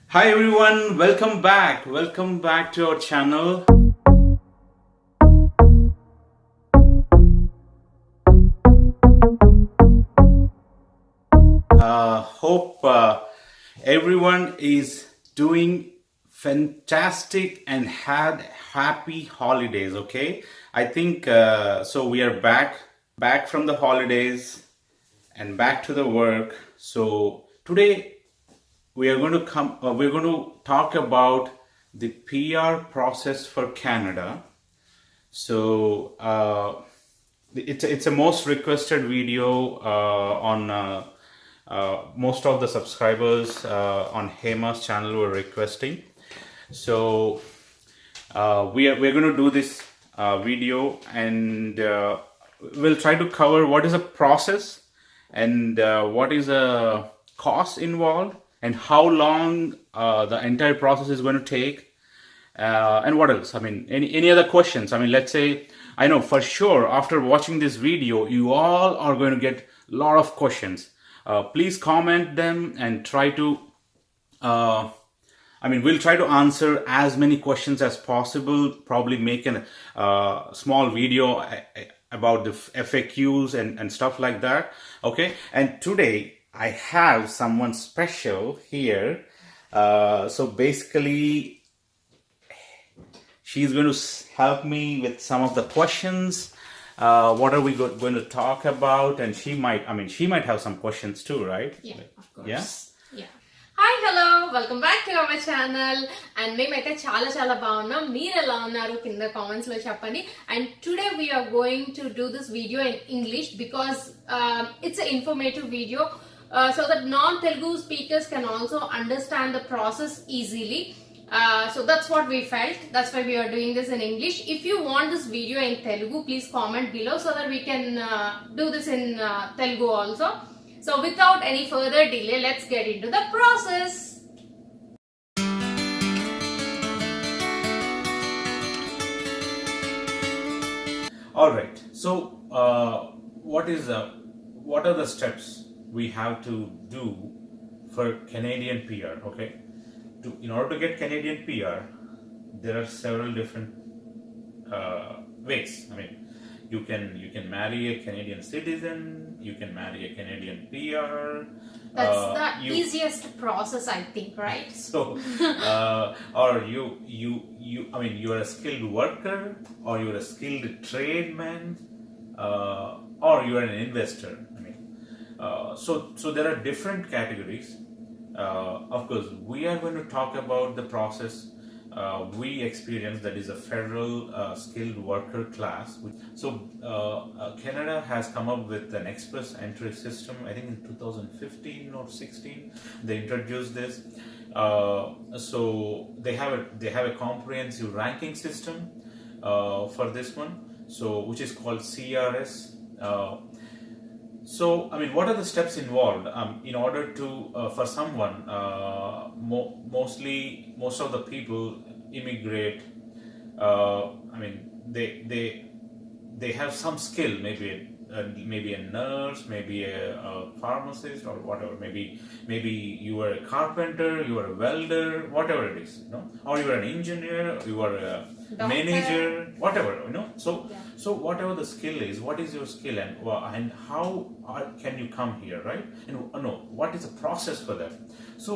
Hi everyone, welcome back. Welcome back to our channel. Hope everyone is doing fantastic and had happy holidays. Okay, I think so. We are back from the holidays and back to the work. So today we're going to talk about the PR process for Canada. So it's a most requested video on most of the subscribers on Hema's channel were requesting. So we're going to do this video, and we'll try to cover what is a process and what is a cost involved and how long the entire process is going to take, and what else? I mean, any other questions? I mean, let's say, I know for sure after watching this video, you all are going to get a lot of questions. Please comment them and try to, we'll try to answer as many questions as possible, probably make a small video about the FAQs and stuff like that. Okay. And today I have someone special here. So basically, she's going to help me with some of the questions. What are we going to talk about? And she might have some questions too, right? Yeah, of course. Yeah. Yeah. Hi, hello, welcome back to our channel. And మేమైతే చాలా బాగున్నాం. మీరు ఎలా ఉన్నారు కింద comments లో చెప్పండి. And today we are going to do this video in English because it's an informative video so that non-Telugu speakers can also understand the process easily. So that's what we felt. That's why we are doing this in English. If you want this video in Telugu, please comment below so that we can do this in Telugu also. So without any further delay, let's get into the process. All right. So what are the steps we have to do for Canadian PR? Okay. In order to get Canadian PR, there are several different ways. I mean, you can marry a Canadian citizen, you can marry a Canadian PR. That's the easiest process, I think, right? So, or you are a skilled worker, or you are a skilled tradesman, or you are an investor. So there are different categories. Of course, we are going to talk about the process we experience, that is a federal skilled worker class. So Canada has come up with an express entry system. I think in 2015 or 16 they introduced this. So they have a comprehensive ranking system for this one. So which is called CRS. So, what are the steps involved in order to, for someone, most of the people immigrate, they have some skill, maybe a nurse, maybe a pharmacist or whatever, maybe you are a carpenter, you are a welder, whatever it is, or you are an engineer, you are a Doctor. manager, whatever, so Yeah. so whatever the skill is, what is your skill, and how can you come here, right? And what is the process for that? So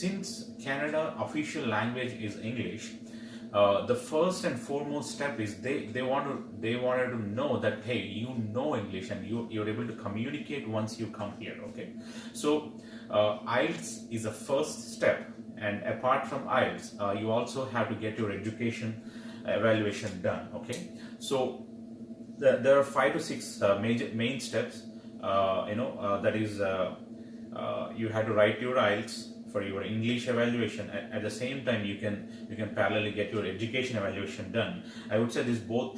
since Canada official language is English, the first and foremost step is they wanted to know that, hey, you know English and you're able to communicate once you come here. Okay, so IELTS is the first step, and apart from IELTS, you also have to get your education evaluation done. Okay, so there are 5 to 6 main steps. That is, you have to write your IELTS for your English evaluation. At the same time, you can parallelly get your education evaluation done. I would say these both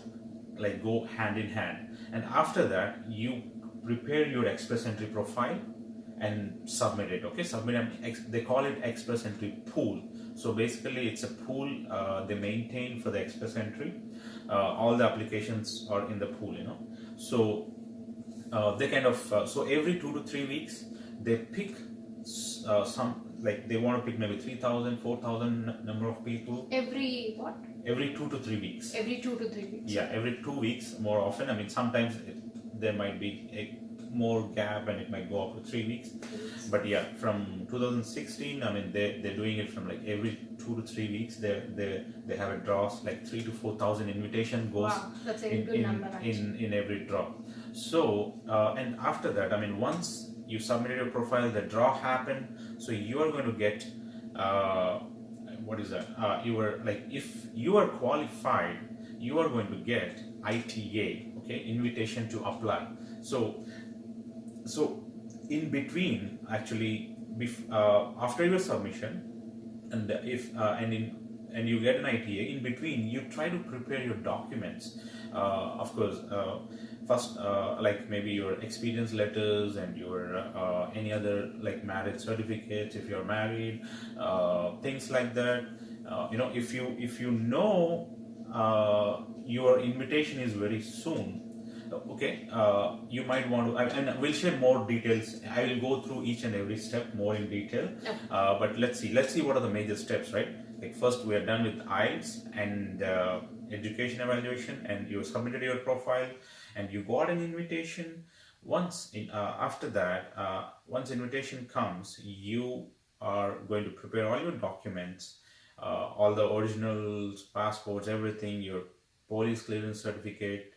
go hand in hand. And after that, you prepare your express entry profile and submit it. Okay, they call it express entry pool. So basically, it's a pool they maintain for the express entry. All the applications are in the pool. So they kind of so every 2 to 3 weeks they pick like they want to pick maybe 3,000, 4,000 number of people Every what? every 2 to 3 weeks. Every 2 to 3 weeks. Yeah, every 2 weeks more often. I mean, sometimes there might be a more gap and it might go up to 3 weeks. But yeah, from 2016, I mean, they're doing it from like every 2 to 3 weeks. They have a draws like 3 to 4,000 invitation goes. Wow, that's a good number actually. In every draw. So and after that, I mean, once you submitted your profile, the draw happened. So you are going to get what is that? You were like, if you are qualified, you are going to get ITA, okay, invitation to apply. So in between, actually, after your submission, and if and you get an ITA, in between you try to prepare your documents. Of course, first like maybe your experience letters and your any other like marriage certificates if you're married, things like that. If you know your invitation is very soon, okay, you might want to, and we'll share more details. I will go through each and every step more in detail. Okay. But let's see what are the major steps, right? Like first we are done with IELTS and education evaluation, and you submitted your profile and you got an invitation. After that, once invitation comes, you are going to prepare all your documents, all the originals, passports, everything, your police clearance certificate,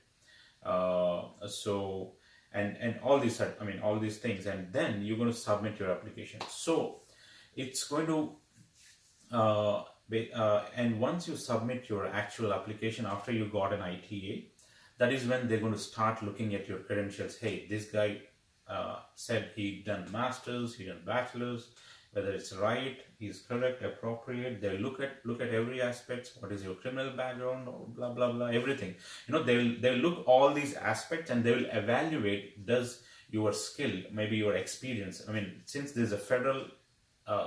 and all these, I mean, all these things, and then you're going to submit your application. So it's going to and once you submit your actual application after you got an ITA, that is when they're going to start looking at your credentials. Hey, this guy said he done masters, he done bachelors, whether it's right, he's correct, appropriate. They look at every aspect. What is your criminal background, blah blah blah, everything. They'll look all these aspects, and they will evaluate, does your skill, maybe your experience. I mean, since there's a federal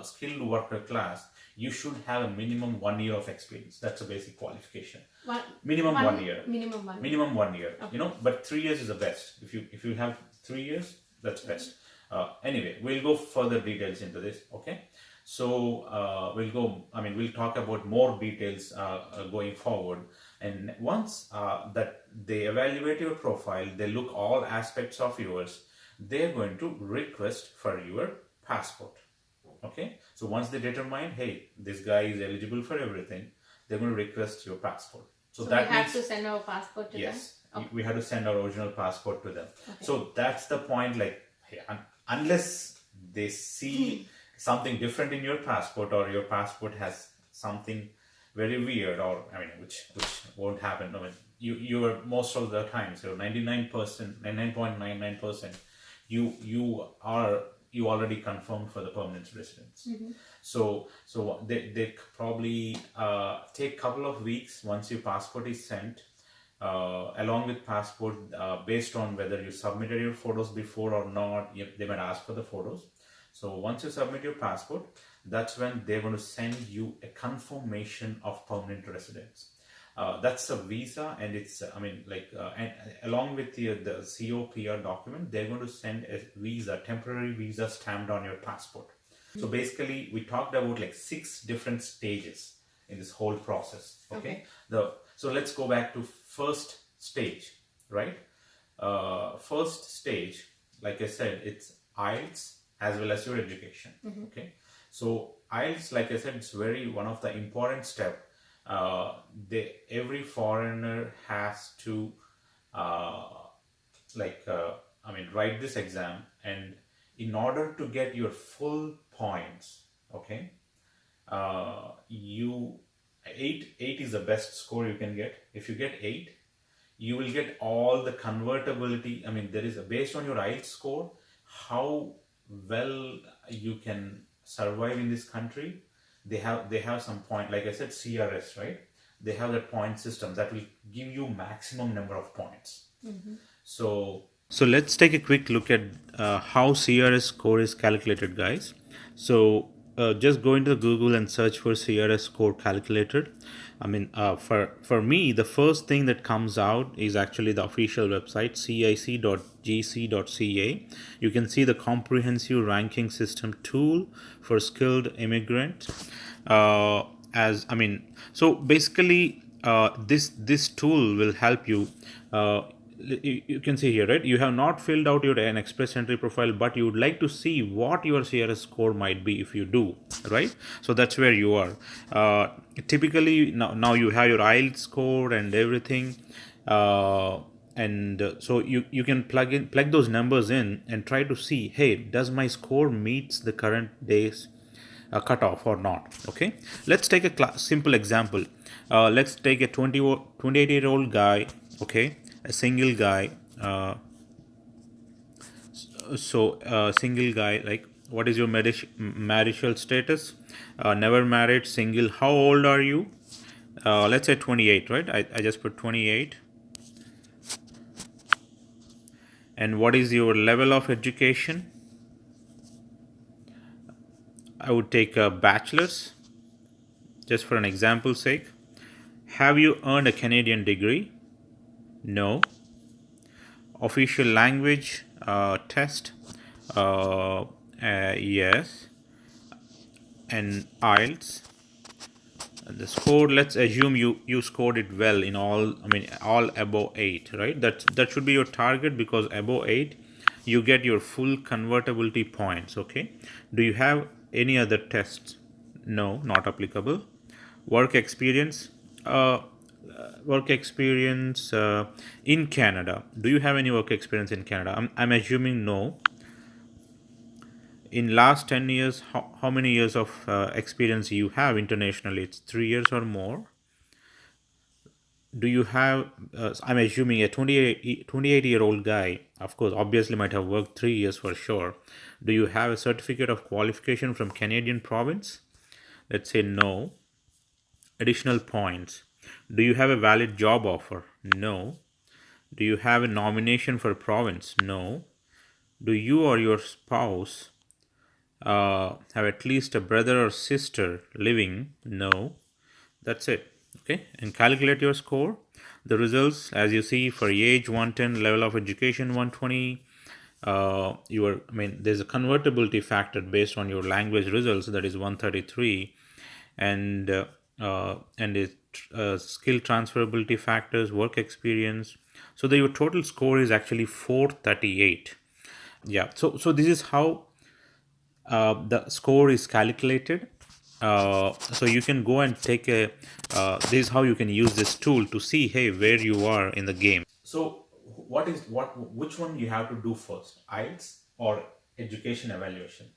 skilled worker class, you should have a minimum 1 year of experience. That's a basic qualification. Minimum 1 year. Minimum 1 year. Okay. But 3 years is the best. If you have 3 years, that's best. Anyway, we'll go further details into this. Okay, so we'll talk about more details going forward. And once that they evaluate your profile, they look all aspects of yours, they're going to request for your passport. Okay, so once they determine, hey, this guy is eligible for everything, they're going to request your passport. So that we have to send our passport to them? Yes, we have to send our original passport to them. Okay. So that's the point, like, hey, unless they see something different in your passport, or your passport has something very weird, or which won't happen. I mean, you are most of the time, so 99.99%, you already confirmed for the permanent residence. Mm-hmm. So they probably take a couple of weeks once your passport is sent, along with passport, based on whether you submitted your photos before or not. They might ask for the photos. So once you submit your passport, that's when they're going to send you a confirmation of permanent residence. That's a visa, and it's and along with the COPR document, they're going to send a visa, temporary visa stamped on your passport. So basically, we talked about like 6 different stages in this whole process. Okay. So let's go back to first stage, right? First stage, like I said, it's IELTS as well as your education. Mm-hmm. Okay. So IELTS, like I said, it's one of the important step. Every foreigner has to write this exam, and in order to get your full points, okay, 8 is the best score you can get. If you get 8, you will get all the convertibility. I mean, there is based on your IELTS score, how well you can survive in this country. They have some point, like I said, CRS, right? They have that point system that will give you maximum number of points. Mm-hmm. So let's take a quick look at how CRS score is calculated, guys. So just go into Google and search for CRS score calculator. I mean, for me, the first thing that comes out is actually the official website, cic.gc.ca. You can see the comprehensive ranking system tool for skilled immigrant. As I mean, so basically, this tool will help you. You can see here, right? You have not filled out your an express entry profile, but you would like to see what your CRS score might be if you do, right? So that's where you are. Typically, now you have your IELTS score and everything. So you can plug those numbers in and try to see, hey, does my score meets the current day's cutoff or not? Okay, let's take a simple example. Let's take a 28-year-old guy, okay, a single guy. Single guy, like, what is your marital status? Never married, single. How old are you? Let's say 28, right? I just put 28. And what is your level of education? I would take a bachelor's, just for an example's sake. Have you earned a Canadian degree? No. Official language test? Yes. And IELTS. The score, let's assume you scored it well in all above 8, right? That should be your target, because above 8 you get your full convertibility points. Okay, do you have any other tests? No, not applicable. Work experience, in Canada, do you have any work experience in Canada? I'm assuming no. In last 10 years, how many years of experience you have internationally? It's 3 years or more. Do you have, I'm assuming a 28-year-old guy, of course, obviously might have worked 3 years for sure. Do you have a certificate of qualification from Canadian province? Let's say no. Additional points. Do you have a valid job offer? No. Do you have a nomination for province? No. Do you or your spouse have at least a brother or sister living? No. That's it. Okay, and calculate your score. The results, as you see, for age 110, level of education 120. There's a convertibility factor based on your language results, that is 133, and skill transferability factors, work experience. So your total score is actually 438. Yeah. So this is how the score is calculated. So you can go and take this is how you can use this tool to see, hey, where you are in the game. So which one you have to do first, IELTS or education evaluation?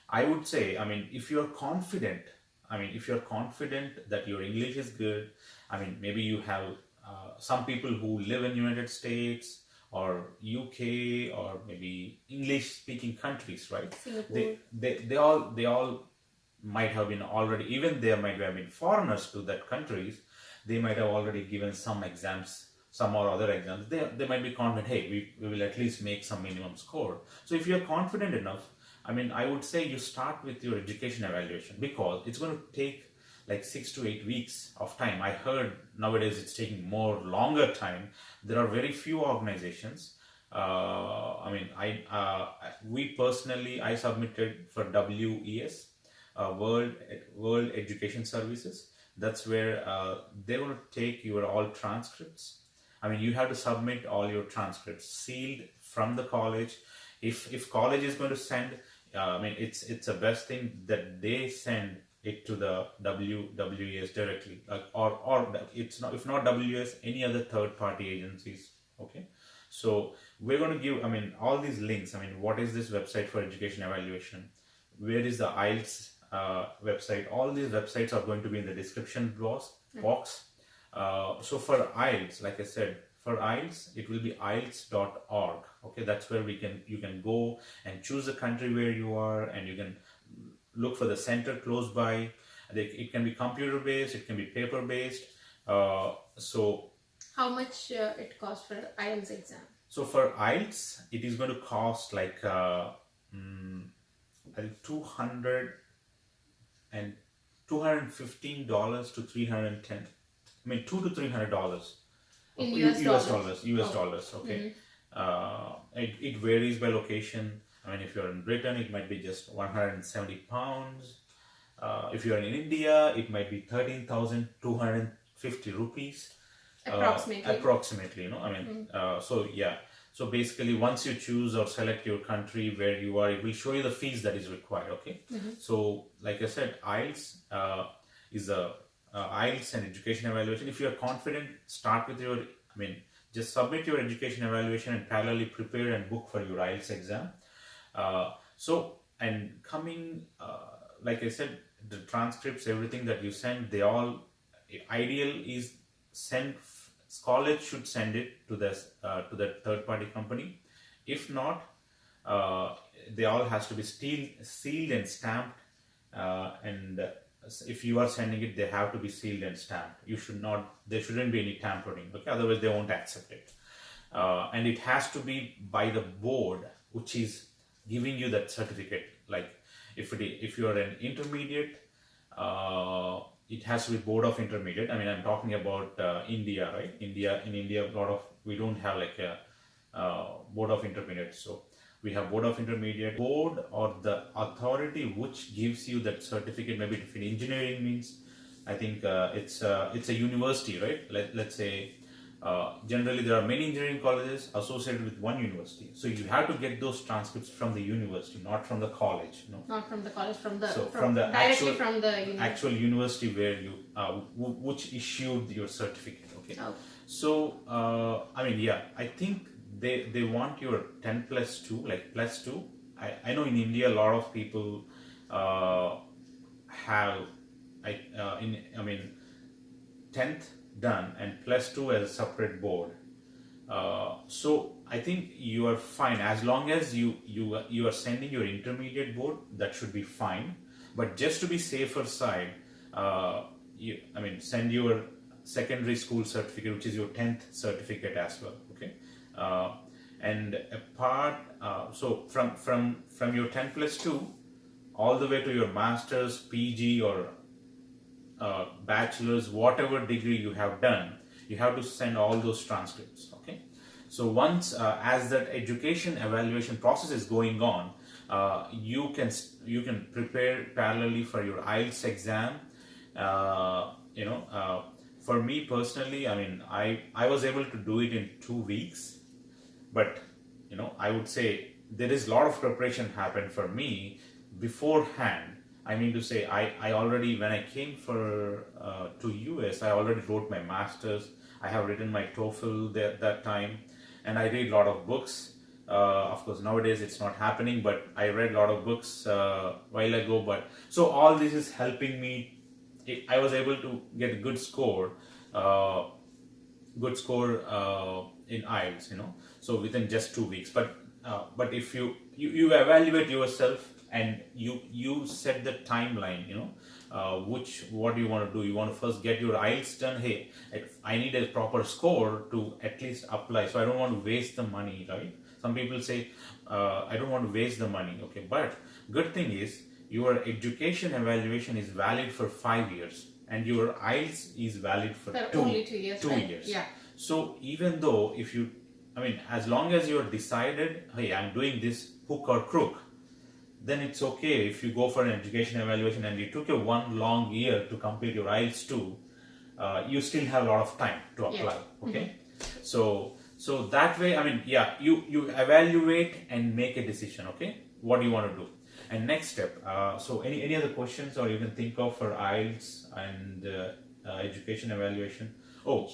I would say, if you're confident, that your English is good, maybe you have some people who live in United States or UK or maybe English speaking countries, right? Singapore. They all might have been already, even there might have been foreigners to that countries, they might have already given some exams, some or other exams. They might be confident, hey, we will at least make some minimum score. So if you're confident enough, I would say you start with your education evaluation, because it's going to take like 6 to 8 weeks of time. I heard nowadays it's taking more longer time. There are very few organizations. We personally, I submitted for WES, World Education Services. That's where they're going to take your all transcripts. You have to submit all your transcripts sealed from the college. If college is going to send, it's the best thing that they send it to the WES directly, or it's not, if not WES, any other third party agencies. Okay, so we're going to give all these links. What is this website for education evaluation? Where is the IELTS website? All these websites are going to be in the description box. So for IELTS, like I said, for IELTS, it will be IELTS.org. Okay, that's where you can go and choose the country where you are, and you can look for the center close by. It can be computer based, it can be paper based. So how much it costs for IELTS exam? So for IELTS, it is going to cost like I think 200 and $215 to 310. I mean, $200 to $300 In US US dollars. US Oh. dollars. Okay. It varies by location. I mean, if you're in Britain, it might be just 170 pounds. If you're in India, it might be 13,250 rupees. Approximately, you know. I mean, so yeah. So basically, once you choose or select your country where you are, it will show you the fees that is required. Okay. So, like I said, IELTS is a IELTS and education evaluation. If you are confident, start with your. I mean, just submit your education evaluation and parallelly prepare and book for your IELTS exam. And coming, like I said, the transcripts, everything that you send, they all, ideal is send, college should send it to the third party company. If not, they all has to be sealed and stamped, and if you are sending it, they have to be sealed and stamped. There shouldn't be any tampering, okay? Otherwise they won't accept it. And it has to be by the board which is giving you that certificate. Like if you are an intermediate, it has to be board of intermediate. I mean, I'm talking about India, right? In India, we don't have like a board of intermediate. So we have board of intermediate, board or the authority which gives you that certificate. Maybe if in engineering means, I think it's a university, right? Let's say generally there are many engineering colleges associated with one university, so you have to get those transcripts from the university, not from the college. No, Not from the college, from the actual, from the university. Actual university where you which issued your certificate. Okay. Oh. So I mean, yeah, I think they want your 10 plus 2, like plus 2. I know in India a lot of people have I mean 10th done and plus 2 as a separate board. So I think you are fine as long as you are sending your intermediate board. That should be fine. But just to be safer side, send your secondary school certificate, which is your 10th certificate as well. Okay. And apart, so from your 10 plus 2 all the way to your master's, PG, or bachelor's, whatever degree you have done, you have to send all those transcripts. Okay. So once as that education evaluation process is going on, you can prepare parallelly for your IELTS exam. For me personally, I mean, I was able to do it in 2 weeks, but I would say there is a lot of preparation happened for me beforehand. I mean to say, I already, when I came to US, I already wrote my master's. I have written my TOEFL that time, and I read a lot of books. Of course, nowadays it's not happening, but I read a lot of books while ago. But so all this is helping me. I was able to get a good score in IELTS. So within just 2 weeks. But if you evaluate yourself and you set the timeline, what do you want to do? You want to first get your IELTS done. Hey, I need a proper score to at least apply, so I don't want to waste the money, right? Some people say I don't want to waste the money. Okay, but good thing is your education evaluation is valid for 5 years and your IELTS is valid for only 2 years. 2 right? years. Yeah. So even though as long as you're decided, hey, I'm doing this hook or crook, then it's okay if you go for an education evaluation and it took you 1 long year to complete your IELTS 2, you still have a lot of time to apply. Yeah. Okay. So that way, you evaluate and make a decision. Okay, what do you want to do? And next step. So any other questions or you can think of for IELTS and education evaluation? Oh,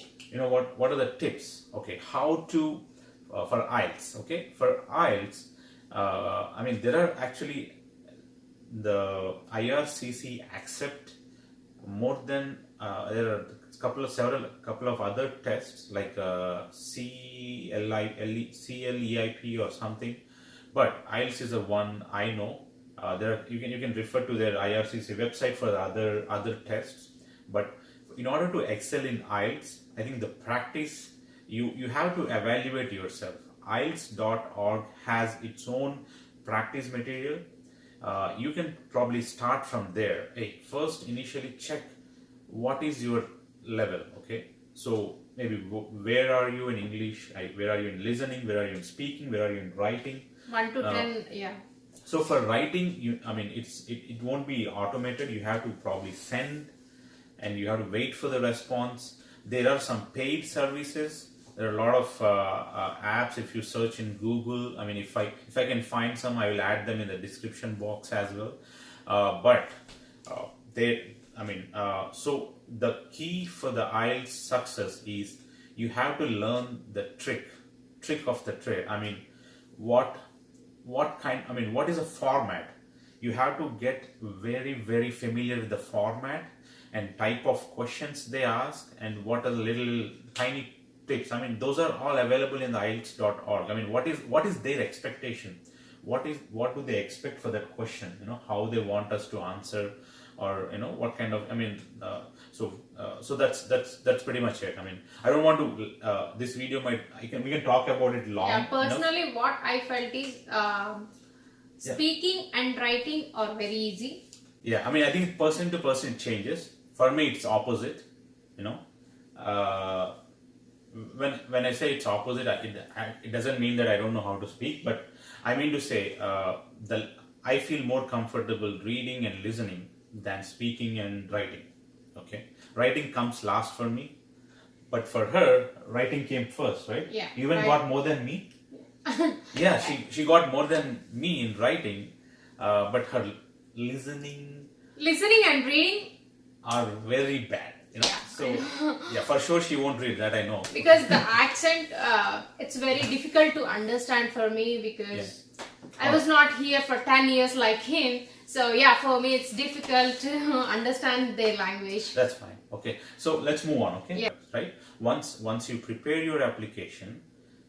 what are the tips? Okay, how to for IELTS. Okay, for IELTS, there are actually the IRCC accept more than there are couple of other tests like CLEIP or something, but IELTS is the one I know. You can refer to their IRCC website for the other tests. But in order to excel in IELTS, I think the practice, you have to evaluate yourself. IELTS.org has its own practice material. you can probably start from there. Hey, first initially check what is your level. Okay, so maybe where are you in English, where are you in listening, where are you in speaking, where are you in writing. 1 to 10, yeah. So for writing, it won't be automated. You have to probably send, and you have to wait for the response. There are some paid services. There are a lot of apps. If you search in Google, if I can find some, I will add them in the description box as well. But they, so the key for the IELTS success is you have to learn the trick of the trade. What is a format? You have to get very, very familiar with the format and type of questions they ask, and what are the little tiny tips. Those are all available in the IELTS.org. What is their expectation? What do they expect for that question? How they want us to answer, or what kind of. So that's pretty much it. I don't want to. This video we can talk about it long. Yeah, personally, what I felt is speaking and writing are very easy. Yeah, I think person to person it changes. For me, it's opposite. When I say it's opposite, it doesn't mean that I don't know how to speak, but I mean to say I feel more comfortable reading and listening than speaking and writing. Okay, writing comes last for me, but for her, writing came first, right? Yeah. You even got more than me. Yeah, she got more than me in writing, but her listening and reading are very bad. So yeah, for sure she won't read that, I know. Because the accent, it's very difficult to understand for me, because I was not here for 10 years like him. So yeah, for me it's difficult to understand their language. That's fine. Okay, so let's move on. Okay, yeah. Right. Once you prepare your application,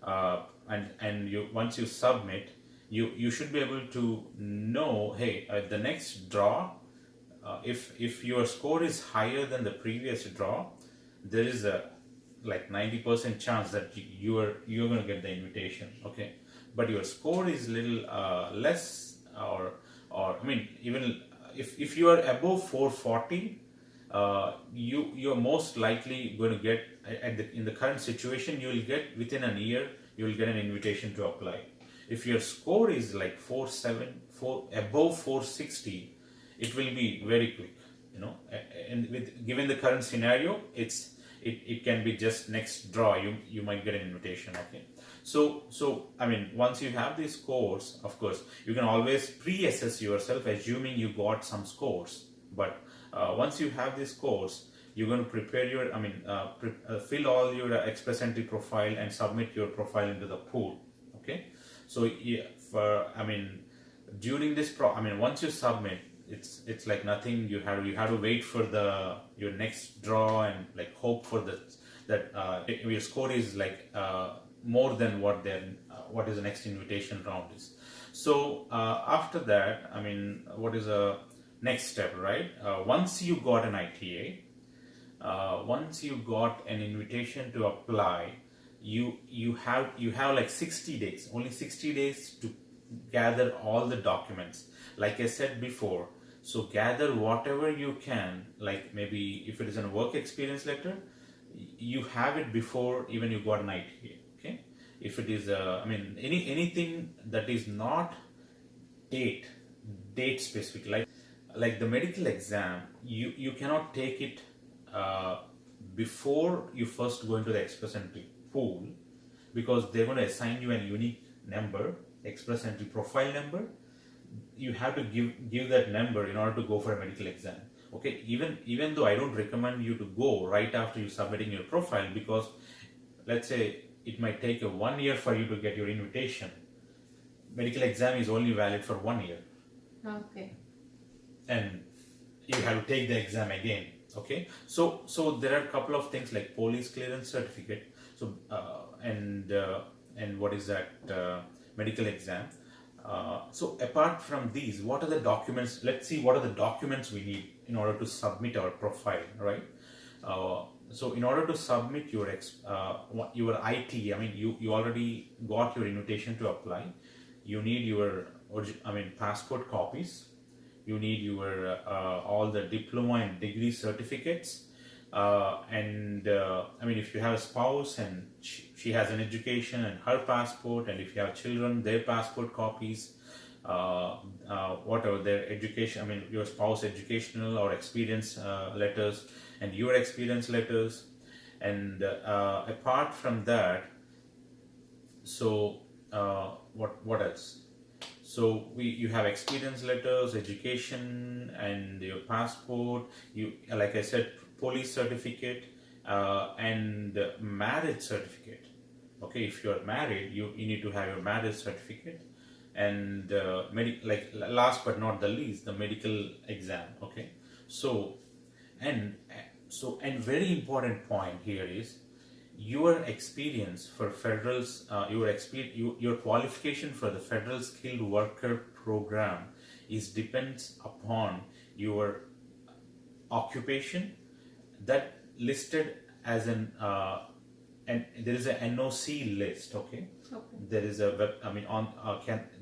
and once you submit, you should be able to know, hey, the next draw. If your score is higher than the previous draw, there is a 90% chance that you're going to get the invitation. Okay, but your score is little less, or even if you are above 440, you're most likely going to get in the current situation, you will get within a year, you will get an invitation to apply. If your score is like 474 above 460, it will be very quick, and given the current scenario, it can be just next draw, you might get an invitation. Okay, so once you have these scores, of course you can always pre-assess yourself, assuming you got some scores, but once you have these scores, you're going to prepare your fill all your Express Entry profile and submit your profile into the pool. Okay, so during this once you submit, it's like nothing. You have to wait for your next draw, and hope for that your score is more than what is the next invitation round is. So after that, what is the next step, right? Once you got an ITA, once you got an invitation to apply, you have like 60 days, only 60 days to gather all the documents. Like I said before, so gather whatever you can, maybe if it is a work experience letter, you have it before even you got an ITA. Okay, if it is anything that is not date specific, like the medical exam, you cannot take it before you first go into the Express Entry pool, because they're going to assign you a unique number, Express Entry profile number. You have to give that number in order to go for a medical exam. Okay, even though I don't recommend you to go right after you submitting your profile, because let's say it might take 1 year for you to get your invitation. Medical exam is only valid for 1 year. Okay. And you have to take the exam again. Okay, so there are a couple of things like police clearance certificate. So and what is that medical exam? So apart from these, what are the documents? Let's see what are the documents we need in order to submit our profile, right? So in order to submit your IT, you already got your invitation to apply. You need your passport copies. You need your all the diploma and degree certificates, if you have a spouse and she has an education and her passport, and if you have children, their passport copies, whatever their education, your spouse educational or experience letters, and your experience letters, and apart from that, so what else? So you have experience letters, education, and your passport. You, like I said, police certificate, and marriage certificate. Okay, if you are married, you need to have your marriage certificate, and last but not the least, the medical exam. Okay, so and very important point here is your experience for federals, your qualification for the federal skilled worker program depends upon your occupation that listed as and there is a NOC list. Okay. There is a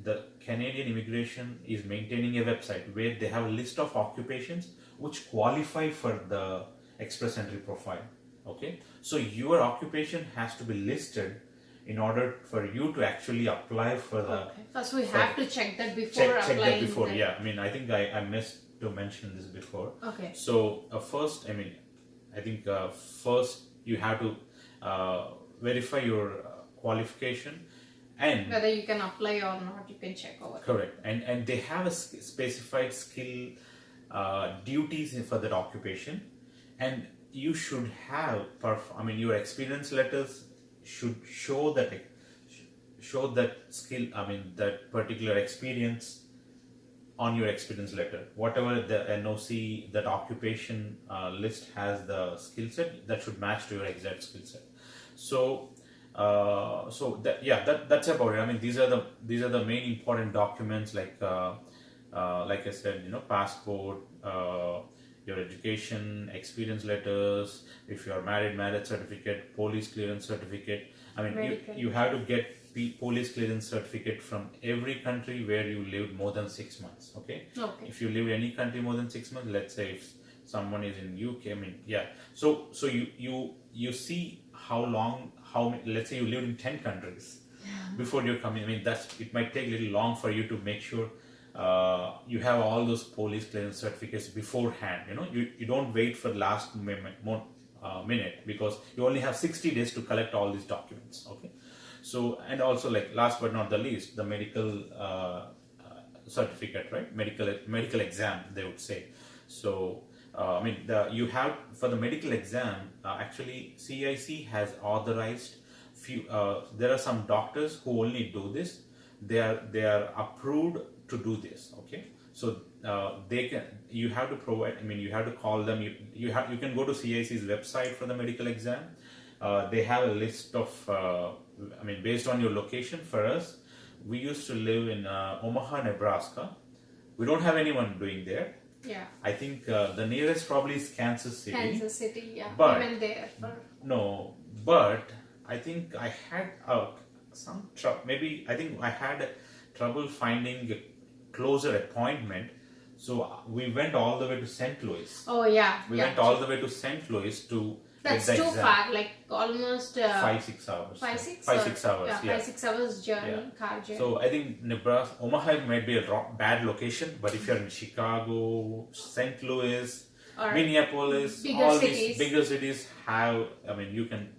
the Canadian Immigration is maintaining a website where they have a list of occupations which qualify for the express entry profile. Okay, so your occupation has to be listed in order for you to actually apply for the. Okay. First, we have to check that before applying. Check that before, yeah. I think I missed to mention this before. Okay. So first, first you have to verify your qualification and whether you can apply or not. You can check over. Correct, and they have a specified skill duties for that occupation, and you should have your experience letters should show that skill, that particular experience on your experience letter. Whatever the NOC, that occupation list has the skill set, that should match to your exact skill set. So that's about it. These are the main important documents, like I said, passport, your education, experience letters. If you are married, marriage certificate, police clearance certificate. You have to get police clearance certificate from every country where you lived more than 6 months. Okay. If you live any country more than 6 months, let's say if someone is in UK, So you see how long, let's say you lived in 10 countries before you're coming. It might take a little long for you to make sure you have all those police clearance certificates beforehand. You don't wait for the last minute, because you only have 60 days to collect all these documents. Okay. So, and also, like, last but not the least, the medical certificate, right? Medical exam, they would say. So you have, for the medical exam, actually CIC has authorized few. There are some doctors who only do this. They are approved to do this. Okay, so you have to provide. You have to call them. You can go to CIC's website for the medical exam. They have a list of. Based on your location. For us, we used to live in Omaha, Nebraska. We don't have anyone doing there. Yeah. I think the nearest probably is Kansas City. Kansas City, yeah. But even there. No, but I think I had some trouble. Maybe I think I had trouble finding a closer appointment. So we went all the way to St. Louis. Oh yeah. We went all the way to St. Louis to. That's too far, like almost 5-6 hours. 5-6 hours. Yeah, 5-6 hours journey, car journey. So I think Nebraska, Omaha might be a bad location, but if you're in Chicago, St. Louis, or Minneapolis, all these bigger cities have.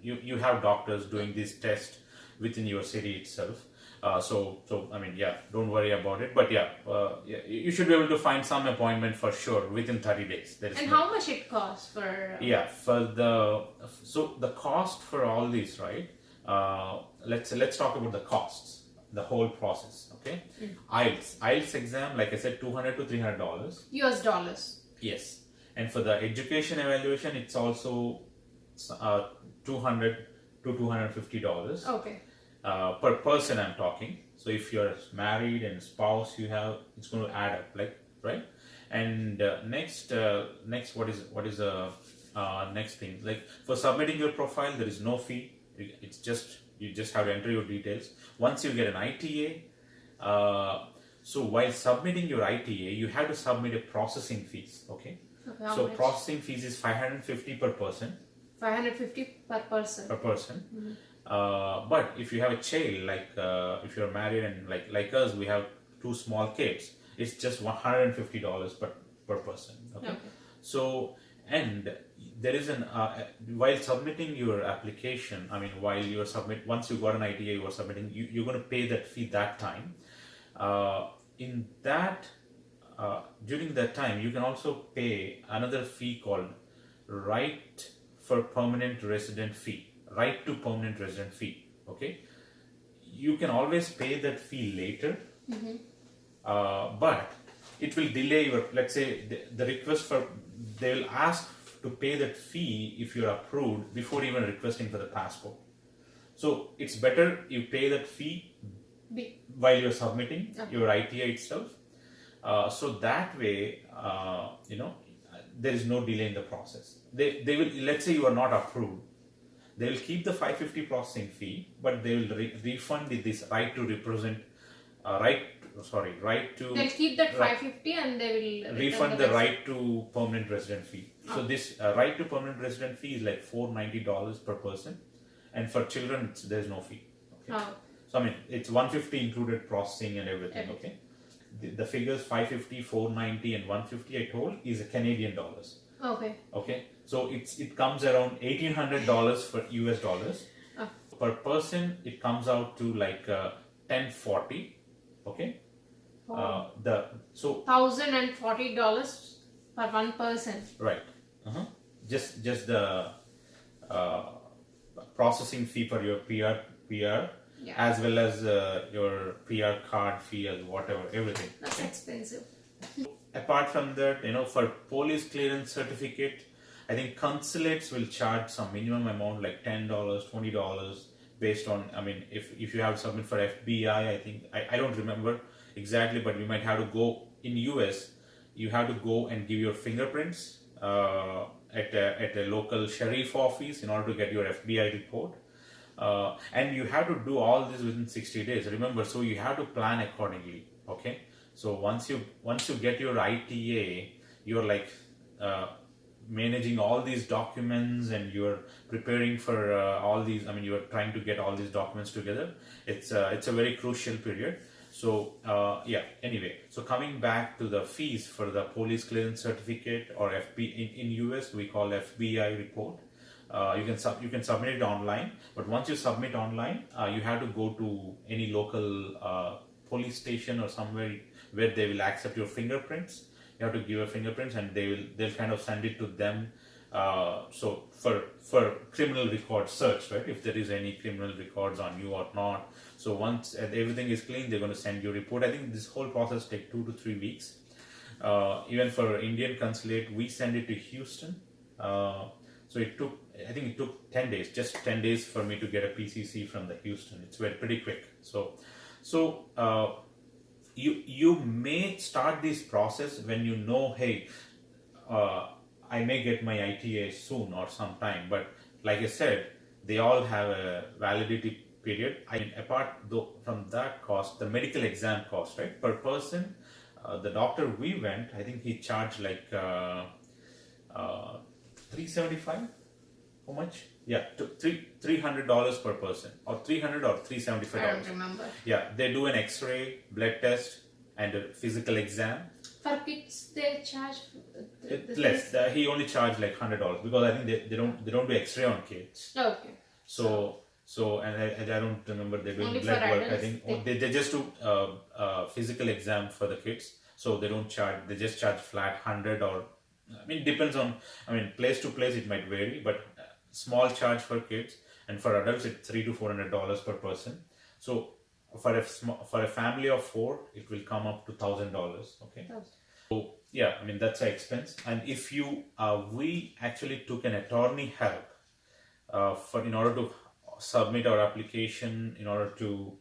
You have doctors doing this test within your city itself. Don't worry about it. But you should be able to find some appointment for sure within 30 days. And how much it costs for? The cost for all these, right? Let's talk about the costs, the whole process. Okay, IELTS exam, like I said, $200 to $300. US dollars. Yes, and for the education evaluation, it's also $200 to $250. Okay. Per person, I'm talking. So if you're married and spouse, it's going to add up, right? And next, what is the next thing? Like, for submitting your profile, there is no fee. It's just, you just have to enter your details. Once you get an ITA, So while submitting your ITA, you have to submit a processing fees. Okay. Okay, how So much? processing fees is 550 per person. 550 per person. Per person. But if you have a child, like if you're married and like us, we have two small kids, it's just $150 per person. Okay. Okay. So, and there is an while submitting your application, I mean, while you're once you got an ITA, you are submitting, you're going to pay that fee that time. In that during that time, you can also pay another fee called right for permanent resident fee, right to permanent resident fee. Okay, you can always pay that fee later, but it will delay your, let's say, the request for, they will ask to pay that fee if you're approved before even requesting for the passport. So it's better you pay that fee while you're submitting your ITA itself. So that way, there is no delay in the process. They will, let's say you are not approved, they will keep the 550 processing fee, but they will refund this right to represent, right to. They'll keep that 550 and they will refund the right to permanent resident fee. So this right to permanent resident fee is like $490 per person, and for children there's no fee. Okay. So I mean it's 150 included processing and everything. Okay. The figures 550, 490, and 150 I told is Canadian dollars. Okay. Okay. So it comes around $1,800 for US dollars. Per person. It comes out to like $1,040. Okay. $1,040 per one person. Right. Just the processing fee for your PR. Yeah. As well as your PR card fee or whatever, everything. That's expensive. Apart from that, for police clearance certificate, I think consulates will charge some minimum amount like $10, $20 based on, I mean, if you have to submit for FBI, I think, I don't remember exactly, but we might have to go, in US, you have to go and give your fingerprints at a local sheriff office in order to get your FBI report. And you have to do all this within 60 days. Remember, so you have to plan accordingly. Okay. So once you get your ITA, you're like managing all these documents and you're preparing for all these. I mean, you're trying to get all these documents together. It's a very crucial period. So yeah. Anyway, so coming back to the fees for the police clearance certificate or in US we call FBI report. You can submit it online, but once you submit online, you have to go to any local police station or somewhere where they will accept your fingerprints. You have to give your fingerprints, and they'll kind of send it to them. So for criminal record search, right? If there is any criminal records on you or not. So once everything is clean, they're going to send you a report. I think this whole process takes 2 to 3 weeks. Even for Indian consulate, we send it to Houston. So I think it took 10 days, just 10 days for me to get a PCC from the Houston. It's pretty quick. So you may start this process when you know, hey, I may get my ITA soon or sometime. But like I said, they all have a validity period. I mean, apart from that cost, the medical exam cost, right, per person, the doctor we went, I think he charged like $375. How much? Yeah, $300 per person, or $300 or $375. I don't remember. Yeah, they do an X-ray, blood test, and a physical exam. For kids, they charge less. He only charged like $100 because I think they don't do X-ray on kids. Okay. So and I don't remember they do only blood work. Adults, I think they just do physical exam for the kids. So they don't charge. They just charge flat 100, or I mean depends on. I mean place to place it might vary, but small charge for kids, and for adults it's $300 to $400 per person. So for a family of 4, it will come up to $1,000. Okay. So yeah, I mean that's an expense. And if you we actually took an attorney help in order to submit our application, in order to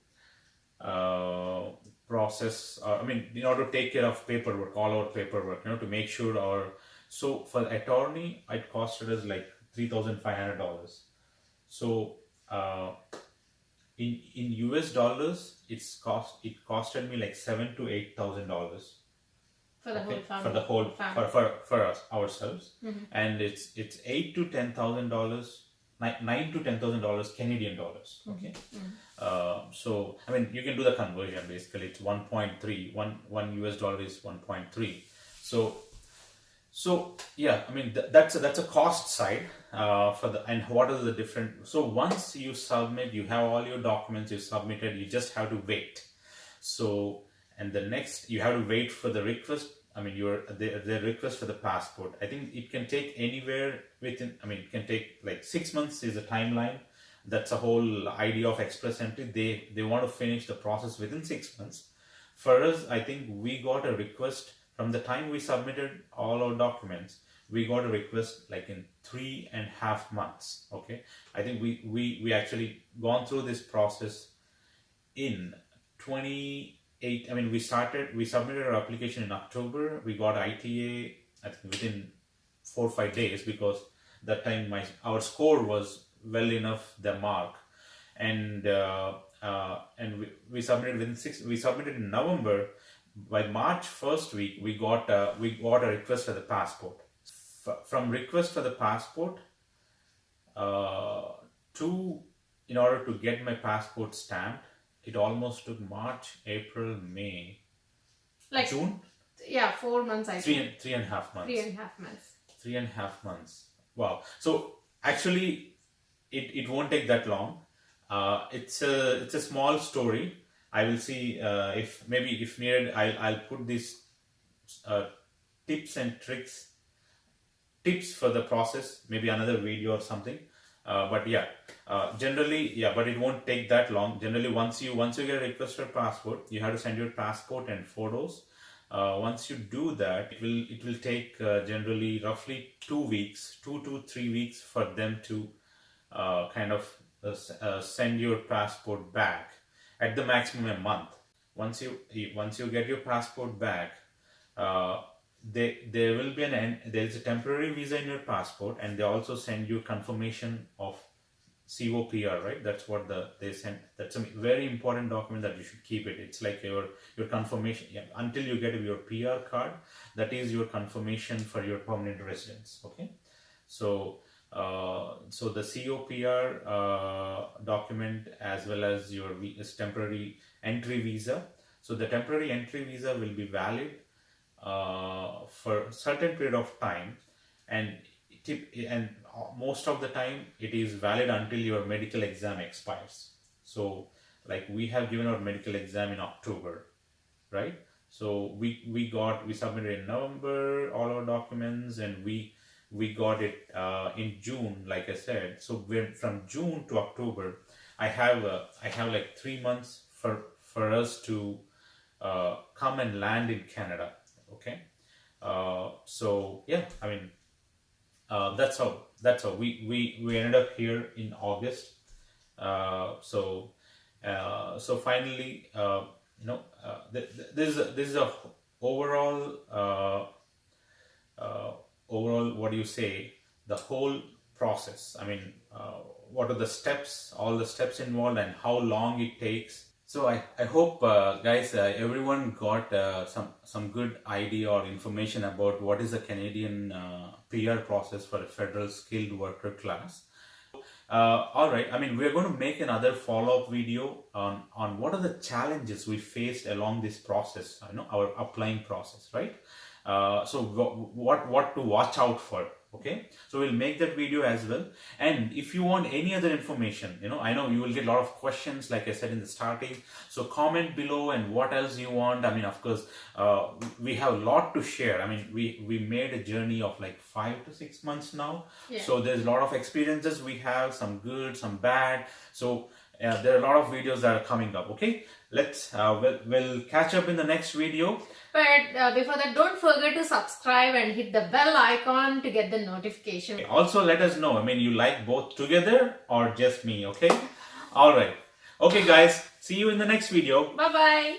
process. In order to take care of paperwork, all our paperwork, to make sure So for attorney, it costed us like $3,500. So in US dollars, it costed me like $7,000 to $8,000. For the whole family. For the whole family. for us ourselves, and it's $8,000 to $10,000, $9,000 to $10,000 Canadian dollars. Okay, so I mean you can do the conversion. Basically, it's 1.3. One US dollar is 1.3. So yeah, I mean that's a cost side for the, and what is the different. So once you submit, you have all your documents, you submitted, you just have to wait. So, and the next you have to wait for the request. I mean the request for the passport. I think it can take anywhere within, I mean it can take like 6 months is a timeline. That's a whole idea of express entry. They want to finish the process within 6 months. For us, I think we got a request from the time we submitted all our documents. We got a request like in 3.5 months. Okay, I think we actually gone through this process in 28. I mean we submitted our application in October. We got ITA I think within 4 or 5 days, because that time our score was well enough the mark, and we submitted within 6. We submitted in November. By March first week, we got a request for the passport. From request for the passport to, in order to get my passport stamped, it almost took March, April, May, like June. Yeah, 4 months. I think 3.5 months. 3.5 months. 3.5 months. Wow. So actually, it won't take that long. It's a small story. I will see if needed, I'll put these tips and tips for the process, maybe another video or something. But yeah, generally, yeah, but it won't take that long. Generally, once you get a request for passport, you have to send your passport and photos. Once you do that, it will take generally roughly 2 to 3 weeks for them to kind of send your passport back. At the maximum a month. Once you get your passport back, there will be there is a temporary visa in your passport, and they also send you confirmation of COPR, right? That's what they send. That's a very important document that you should keep it. It's like your confirmation. Yeah, until you get your PR card, that is your confirmation for your permanent residence. Okay, so the COPR document, as well as your temporary entry visa. So the temporary entry visa will be valid for a certain period of time, and most of the time it is valid until your medical exam expires. So like we have given our medical exam in October, right? So we submitted in November all our documents, and we got it in June, like I said. So from June to October, I have like 3 months for us to come and land in Canada. Okay, so yeah, I mean that's how we ended up here in August. So finally, this is a overall. Overall, what do you say, the whole process? I mean, what are the steps, all the steps involved, and how long it takes? So I hope guys, everyone got some good idea or information about what is the Canadian PR process for a federal skilled worker class. All right, I mean, we're going to make another follow-up video on what are the challenges we faced along this process, our applying process, right? So what to watch out for. Okay, so we'll make that video as well. And if you want any other information, I know you will get a lot of questions, like I said in the starting. So comment below, and what else you want. I mean, of course, we have a lot to share. I mean, we made a journey of like 5 to 6 months now. Yeah. So there's a lot of experiences we have, some good, some bad. So there are a lot of videos that are coming up. Okay, we'll catch up in the next video. But before that, don't forget to subscribe and hit the bell icon to get the notification. Also, let us know, I mean, you like both together or just me. Okay, all right. Okay guys, see you in the next video. Bye bye.